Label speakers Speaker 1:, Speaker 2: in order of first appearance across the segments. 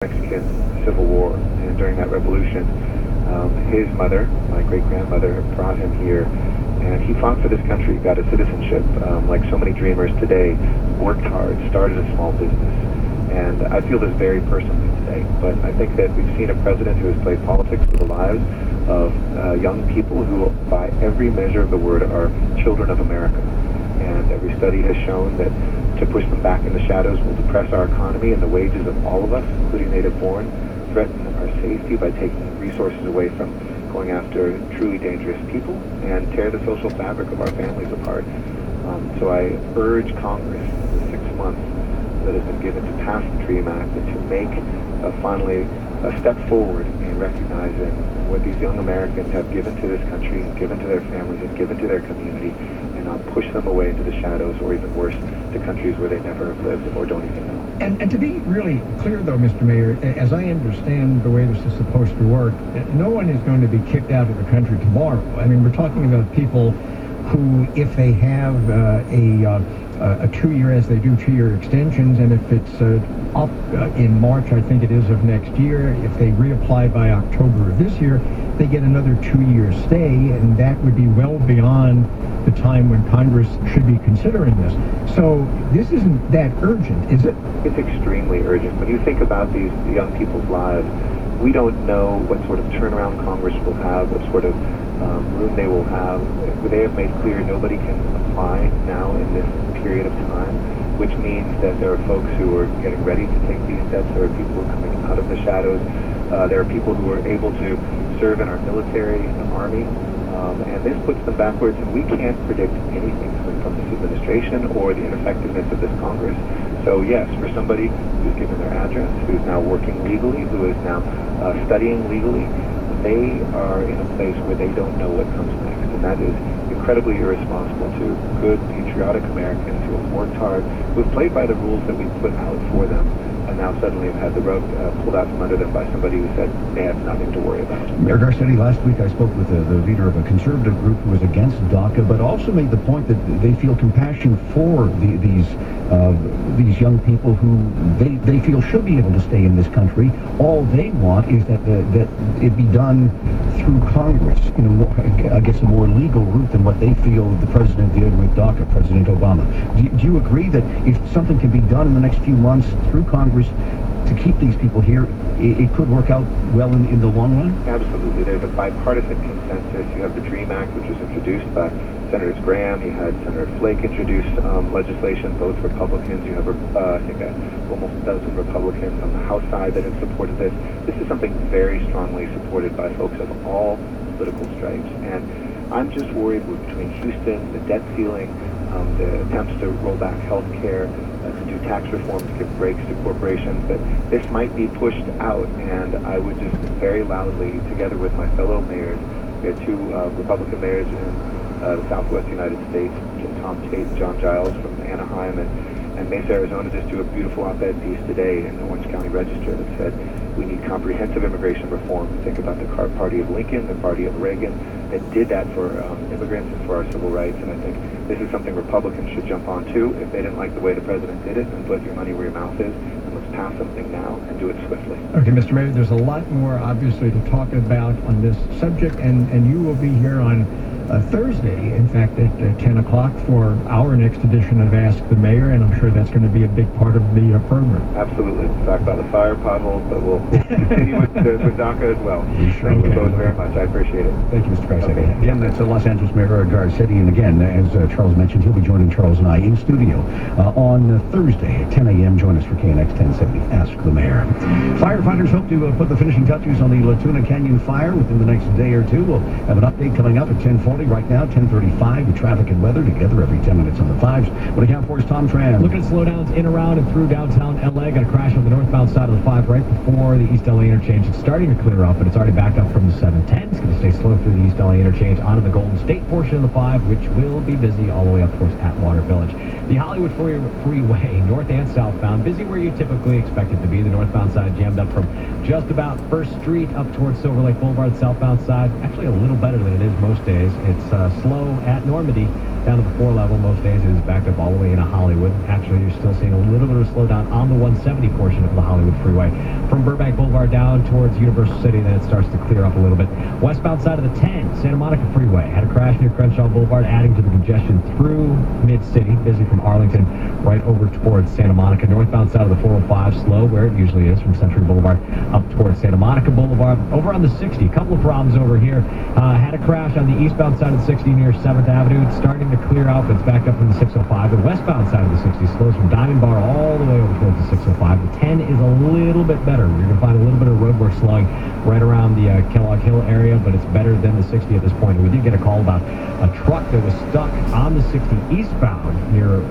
Speaker 1: Mexican Civil War, and during that revolution, his mother, my great-grandmother, brought him here, and he fought for this country, got a citizenship, like so many dreamers today, worked hard, started a small business, and I feel this very personally today, but I think that we've seen a president who has played politics with the lives of young people who, by every measure of the word, are children of America, and every study has shown that to push them back in the shadows will depress our economy, and the wages of all of us, including native-born, threaten our safety by taking resources away from going after truly dangerous people and tear the social fabric of our families apart. So I urge Congress in the 6 months that has been given to pass the DREAM Act and to make finally a step forward in recognizing what these young Americans have given to this country, and given to their families, and given to their community, and not push them away into the shadows, or even worse, to countries where they never have lived or don't even know.
Speaker 2: And to be really clear, though, Mr. Mayor, as I understand the way this is supposed to work, no one is going to be kicked out of the country tomorrow. I mean, we're talking about people who, if they have a 2-year, as they do 2-year extensions, and if it's up in March, I think it is, of next year, if they reapply by October of this year, they get another 2-year stay, and that would be well beyond the time when Congress should be considering this. So this isn't that urgent, is it?
Speaker 1: It's extremely urgent. When you think about these young people's lives, we don't know what sort of turnaround Congress will have, what sort of room they will have. They have made clear nobody can apply now in this period of time, which means that there are folks who are getting ready to take these steps. There are people who are coming out of the shadows. There are people who are able to serve in our military, the Army, and this puts them backwards, and we can't predict anything coming from this administration or the ineffectiveness of this Congress. So yes, for somebody who's given their address, who's now working legally, who is now studying legally, they are in a place where they don't know what comes next, and that is incredibly irresponsible to good, patriotic Americans who have worked hard, who have played by the rules that we put out for them, and now suddenly have had the rug pulled out from under them by somebody who said they have nothing to worry about.
Speaker 3: Mayor Garcetti, last week I spoke with the leader of a conservative group who was against DACA, but also made the point that they feel compassion for these young people who they feel should be able to stay in this country. All they want is that it be done through Congress, I guess a more legal route than what they feel the president did with DACA, President Obama. Do you agree that if something can be done in the next few months through Congress to keep these people here, it could work out well in the long run?
Speaker 1: Absolutely. There's a bipartisan consensus. You have the DREAM Act, which was introduced by Senators Graham. You had Senator Flake introduce legislation, both Republicans. You have, I think, almost a dozen Republicans on the House side that have supported this. This is something very strongly supported by folks of all political stripes. And I'm just worried between Houston, the debt ceiling, the attempts to roll back health care, to do tax reform, to give breaks to corporations, that this might be pushed out. And I would just very loudly, together with my fellow mayors, we had 2 Republican mayors in the Southwest United States, Tom Tate and John Giles from Anaheim, and Mesa, Arizona, just do a beautiful op-ed piece today in the Orange County Register that said we need comprehensive immigration reform. Think about the party of Lincoln, the party of Reagan, that did that for immigrants and for our civil rights. And I think this is something Republicans should jump on too. If they didn't like the way the president did it, then put your money where your mouth is, and let's pass something now and do it swiftly.
Speaker 2: Okay, Mr. Mayor, there's a lot more, obviously, to talk about on this subject, and you will be here on Thursday, in fact, at 10 o'clock for our next edition of Ask the Mayor, and I'm sure that's going to be a big part of the program.
Speaker 1: Absolutely. We'll talk about the fire potholes, but we'll continue with DACA as well. Thank you both very much. I appreciate it.
Speaker 3: Thank you, Mr. Garcetti.
Speaker 1: Okay.
Speaker 3: Again, that's Los Angeles Mayor Garcetti, and again, as Charles mentioned, he'll be joining Charles and I in studio on Thursday at 10 a.m. Join us for KNX 1070, Ask the Mayor. Firefighters hope to put the finishing touches on the Latuna Canyon fire within the next day or two. We'll have an update coming up at 10:40. Right now, 10:35, with traffic and weather together every 10 minutes on the 5s. What account for is Tom Tran.
Speaker 4: Looking at slowdowns in, around, and through downtown L.A. Got a crash on the northbound side of the 5 right before the East L.A. interchange. It's starting to clear up, but it's already backed up from the 710. It's going to stay slow through the East L.A. interchange onto the Golden State portion of the 5, which will be busy all the way up towards Atwater Village. The Hollywood Freeway, north and southbound, busy where you typically expect it to be. The northbound side jammed up from just about 1st Street up towards Silver Lake Boulevard. Southbound side, actually a little better than it is most days. It's slow at Normandy down to the 4 level. Most days it is backed up all the way into Hollywood. Actually, you're still seeing a little bit of a slowdown on the 170 portion of the Hollywood Freeway. From Burbank Boulevard down towards Universal City, then it starts to clear up a little bit. Westbound side of the 10, Santa Monica Freeway. Had a crash near Crenshaw Boulevard, adding to the congestion through Mid-City. Busy from Arlington right over towards Santa Monica. Northbound side of the 405, slow where it usually is from Century Boulevard up towards Santa Monica Boulevard. Over on the 60, a couple of problems over here. Had a crash on the eastbound side of the 60 near 7th Avenue. It's starting to clear out, but it's backed up from the 605. The westbound side of the 60 slows from Diamond Bar all the way over towards the 605. The 10 is a little bit better. You're going to find a little bit of roadwork slowing right around the Kellogg Hill area, but it's better than the 60 at this point. And we did get a call about a truck that was stuck on the 60 eastbound near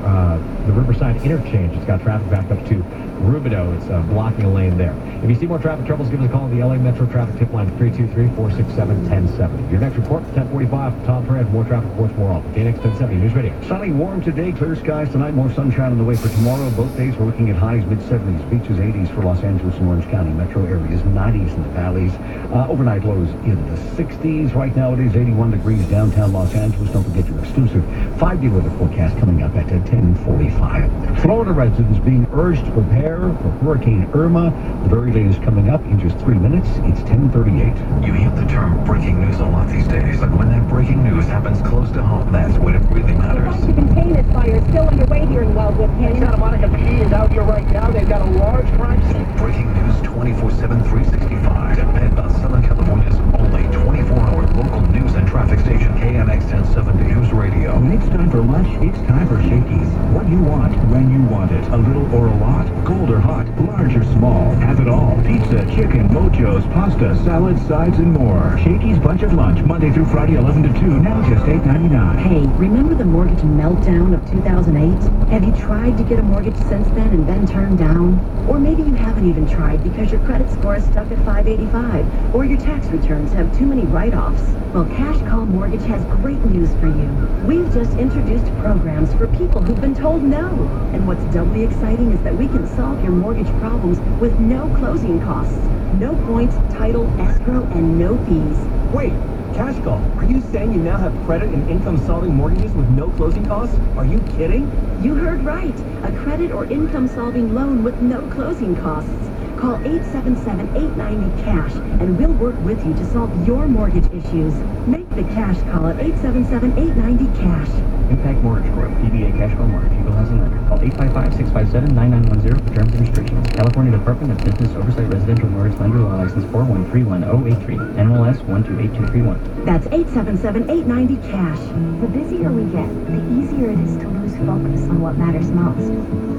Speaker 4: the Riverside interchange. It's got traffic backed up to Rubidoux. It's blocking a lane there. If you see more traffic troubles, give us a call on the LA Metro Traffic Tip Line 323-467-1070. Your next report, 1045. Tom Perez, more traffic reports, more often. KNX 1070 News Radio.
Speaker 3: Sunny, warm today, clear skies tonight, more sunshine on the way for tomorrow. Both days we're looking at highs mid-70s, beaches 80s for Los Angeles and Orange County metro areas, 90s in the valleys. Overnight lows in the 60s. Right now it is 81 degrees downtown Los Angeles. Don't forget your exclusive 5-day weather forecast coming up at 10:45. Florida residents being urged to prepare for Hurricane Irma. The very latest coming up in just 3 minutes. It's 10:38.
Speaker 5: You hear the term breaking news a lot these days, but when that breaking news happens close to home, that's when it really matters.
Speaker 6: The fight to contain this fire is still underway here in Wildwood Canyon.
Speaker 7: Santa Monica PD is out here right now. They've got a large crime scene.
Speaker 5: Breaking news 24/7, 365. Depend on Southern California's only 24-hour local news and traffic station, KNX 1070 News Radio.
Speaker 8: When it's time for lunch, it's time for Shakey's. What you want, when you want it. A little or a lot. Cold or hot. Large or small. Have it all. Pizza, chicken, mojos, pasta, salads, sides, and more. Shakey's Bunch of Lunch, Monday through Friday, 11 to 2. Now just $8.99.
Speaker 6: Hey, remember the mortgage meltdown of 2008? Have you tried to get a mortgage since then and been turned down? Or maybe you haven't even tried because your credit score is stuck at 585, or your tax returns have too many write-offs. Well, Cash Call Mortgage has great news for you. We've just introduced programs for people who've been told no. And what's doubly exciting is that we can solve your mortgage problems with no closing costs, no points, title, escrow, and no fees.
Speaker 7: Wait, Cash Call, are you saying you now have credit and income-solving mortgages with no closing costs? Are you kidding?
Speaker 6: You heard right. A credit or income-solving loan with no closing costs. Call 877-890-CASH, and we'll work with you to solve your mortgage issues. Make the cash call at 877-890-CASH.
Speaker 9: Impact Mortgage Group, DBA Cash Call Mortgage, Eagle Housing Lender. Call 855-657-9910 for terms and restrictions. California Department of Business Oversight Residential Mortgage Lender Law License 4131083. NMLS 128231.
Speaker 6: That's 877-890-CASH.
Speaker 10: The busier we get, the easier it is to lose focus on what matters most.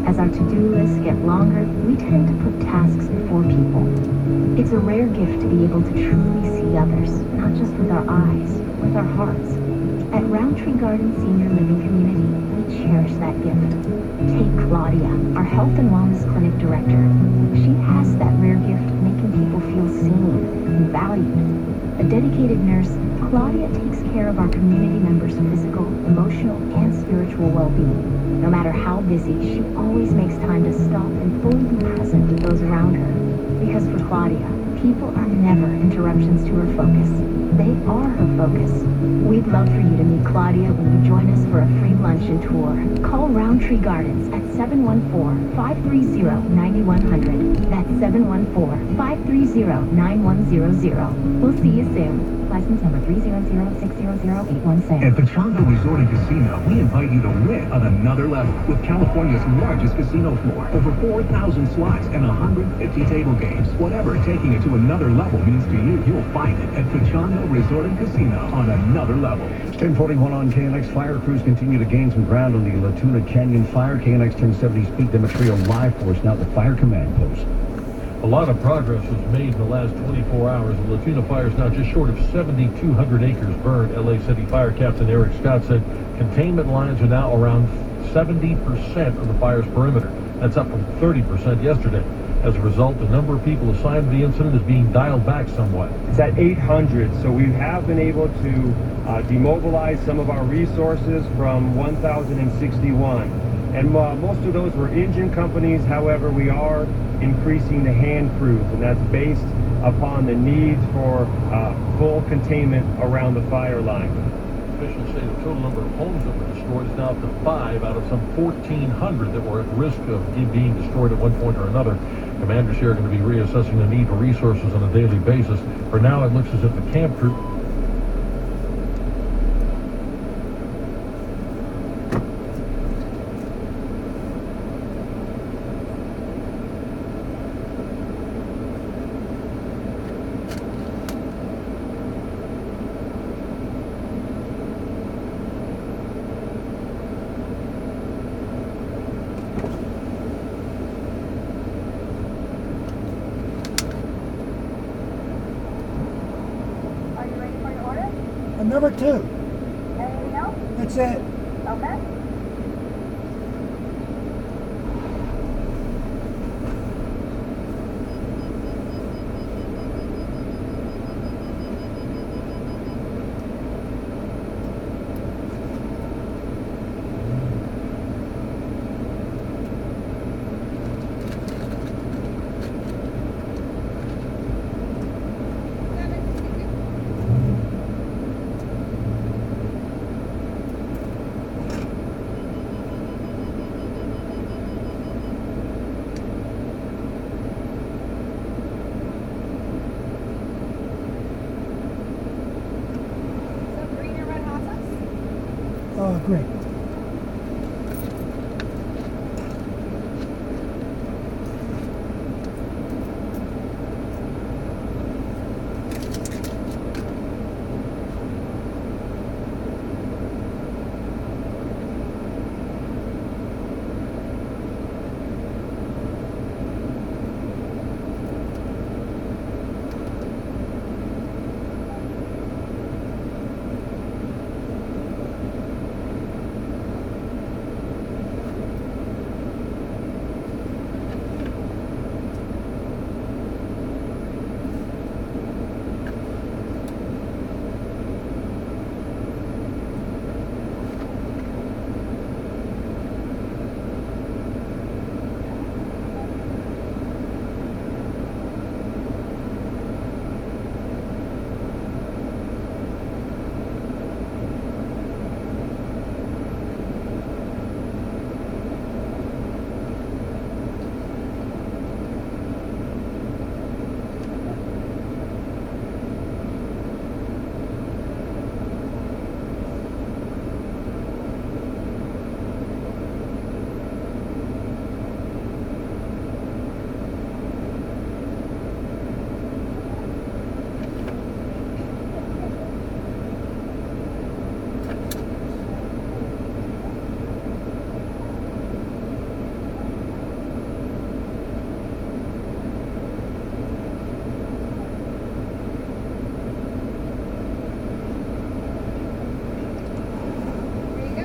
Speaker 10: As our to-do lists get longer, we tend to put tasks before people. It's a rare gift to be able to truly see others, not just with our eyes, with our hearts. At Roundtree Garden Senior Living Community, we cherish that gift. Take Claudia, our health and wellness clinic director. She has that rare gift of making people feel seen and valued. A dedicated nurse, Claudia takes care of our community members' physical, emotional, and spiritual well-being. No matter how busy, she always makes time to stop and fully be present with those around her. Because for Claudia, people are never interruptions to her focus. They are her focus. We'd love for you to meet Claudia when you join us for a free lunch and tour. Call Roundtree Gardens at 714-530-9100. That's 714-530-9100. We'll see you soon. License number 300600816.
Speaker 8: At Pachanga Resort and Casino, we invite you to win on another level with California's largest casino floor. Over 4,000 slots and 150 table games. Whatever taking it to another level means to you, you'll find it at Pachanga Resort and Casino on another level.
Speaker 3: It's 10:41 on KNX. Fire crews continue to gain some ground on the La Tuna Canyon fire. KNX 1070 Speed Demetrio live for us now at the Fire Command Post.
Speaker 11: A lot of progress was made in the last 24 hours. The La Tuna fire is now just short of 7,200 acres burned. LA City Fire Captain Eric Scott said containment lines are now around 70% of the fire's perimeter. That's up from 30% yesterday. As a result, the number of people assigned to the incident is being dialed back somewhat.
Speaker 12: It's at 800, so we have been able to demobilize some of our resources from 1,061. And most of those were engine companies. However, we are increasing the hand crews, and that's based upon the needs for full containment around the fire line.
Speaker 11: officials say the total number of homes that were destroyed is now up to 5 out of some 1,400 that were at risk of being destroyed at one point or another. Commanders here are going to be reassessing the need for resources on a daily basis. For now, it looks as if the camp troop
Speaker 13: Number 2.
Speaker 10: Anything else?
Speaker 13: That's it.
Speaker 10: Okay.
Speaker 13: Oh, great.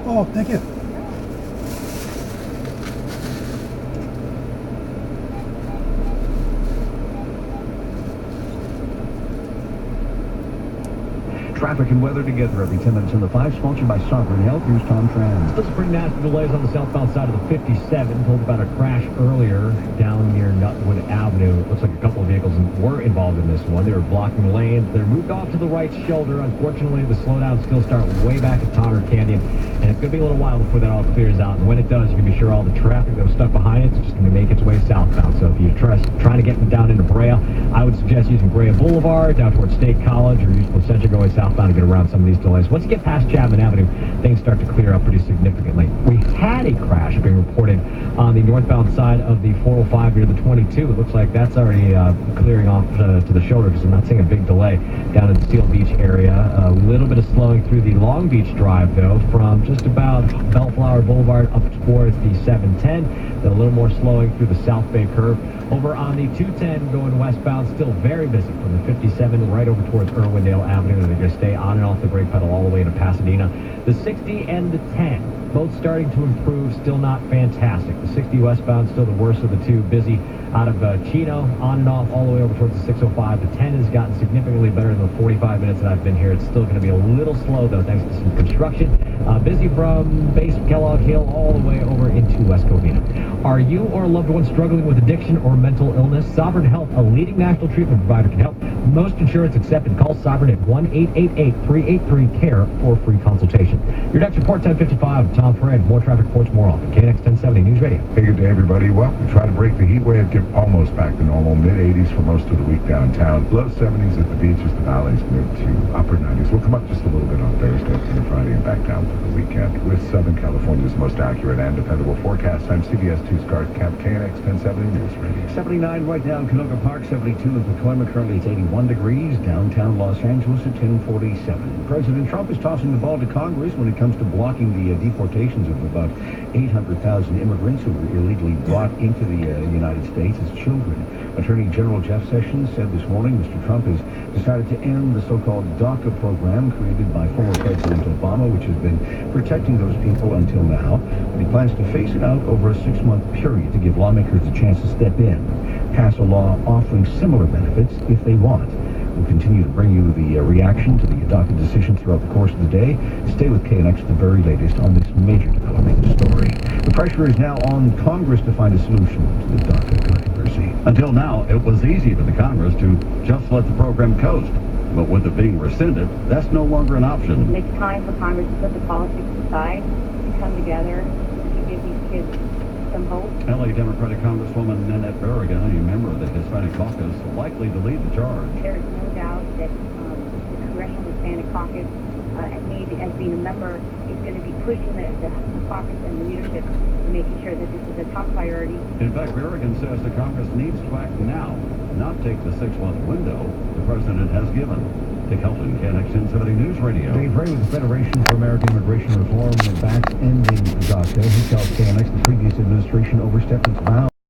Speaker 13: Oh, thank you.
Speaker 3: Traffic and weather together every 10 minutes in the 5, sponsored by Sovereign Health. Here's Tom Tran.
Speaker 4: Still some pretty nasty delays on the southbound side of the 57. Told about a crash earlier down near Nutwood Avenue. It looks like a couple of vehicles were involved in this one. They were blocking the lanes. They're moved off to the right shoulder. Unfortunately, the slowdowns still start way back at Tonner Canyon, and it's going to be a little while before that all clears out. And when it does, you can be sure all the traffic that was stuck behind it's just going to make its way southbound. So if you're trying to get down into Brea, I would suggest using Brea Boulevard down towards State College, or use Placentia going southbound to get around some of these delays. Once you get past Chapman Avenue, things start to clear up pretty significantly. We had a crash being reported on the northbound side of the 405 near the 22. It looks like that's already clearing off to the shoulder, because I'm not seeing a big delay down in the Steel Beach area. A little bit of slowing through the Long Beach Drive, though, from just about Bellflower Boulevard up towards the 710. Then a little more slowing through the South Bay curve. Over on the 210 going westbound, still very busy from the 57 right over towards Irwindale Avenue. They're going to stay on and off the brake pedal all the way into Pasadena. The 60 and the 10, both starting to improve, still not fantastic. The 60 westbound, still the worst of the two, busy out of Chino, on and off all the way over towards the 605. The 10 has gotten significantly better in the 45 minutes that I've been here. It's still going to be a little slow, though, thanks to some construction. Busy from base Kellogg Hill all the way over into West Covina. Are you or a loved one struggling with addiction or mental illness? Sovereign Health, a leading national treatment provider, can help. Most insurance accepted. Call Sovereign at 1-888-383-CARE for a free consultation. Your next report, 10:55. Tom Fred. More traffic reports more often. KNX 1070 News Radio.
Speaker 14: Hey, good day, everybody. Well, we try to break the heat wave, get almost back to normal. Mid-80s for most of the week downtown. Low 70s at the beaches, the valleys, mid to upper 90s. We'll come up just a little bit on Thursday and Friday and back down for the weekend. With Southern California's most accurate and dependable forecast, I'm CBS 2's Garth Kemp, KNX 1070 News Radio.
Speaker 3: 79 right down Canoga Park, 72 in Pacoima. Currently it's 81 degrees. Downtown Los Angeles at 10:47. President Trump is tossing the ball to Congress when it comes to blocking the deportations of about 800,000 immigrants who were illegally brought into the United States as children. Attorney General Jeff Sessions said this morning Mr. Trump has decided to end the so-called DACA program created by former President Obama, which has been protecting those people until now. But he plans to phase it out over a 6-month period to give lawmakers a chance to step in, pass a law offering similar benefits if they want. We'll continue to bring you the reaction to the DACA decision throughout the course of the day. Stay with KNX for the very latest on this major developing story. The pressure is now on Congress to find a solution to the DACA controversy.
Speaker 15: Until now, it was easy for the Congress to just let the program coast. But with it being rescinded, that's no longer an option.
Speaker 16: It's time for Congress to put the politics aside and come together to give these kids some hope.
Speaker 15: LA Democratic Congresswoman Nanette Barragan, a member of the Hispanic Caucus, likely to lead the charge.
Speaker 16: There is no doubt that the Congressional Hispanic Caucus, as being a member, is going to be pushing the caucus and the leadership, making sure that this is a top priority.
Speaker 15: In fact, Barragan says the Congress needs to act now, not take the 6-month window the president has given. Dick Helton, KNX 1070 News Radio.
Speaker 3: Dave Ray with the Federation for American Immigration Reform backs ending DACA. He tells KNX the previous administration overstepped its bounds.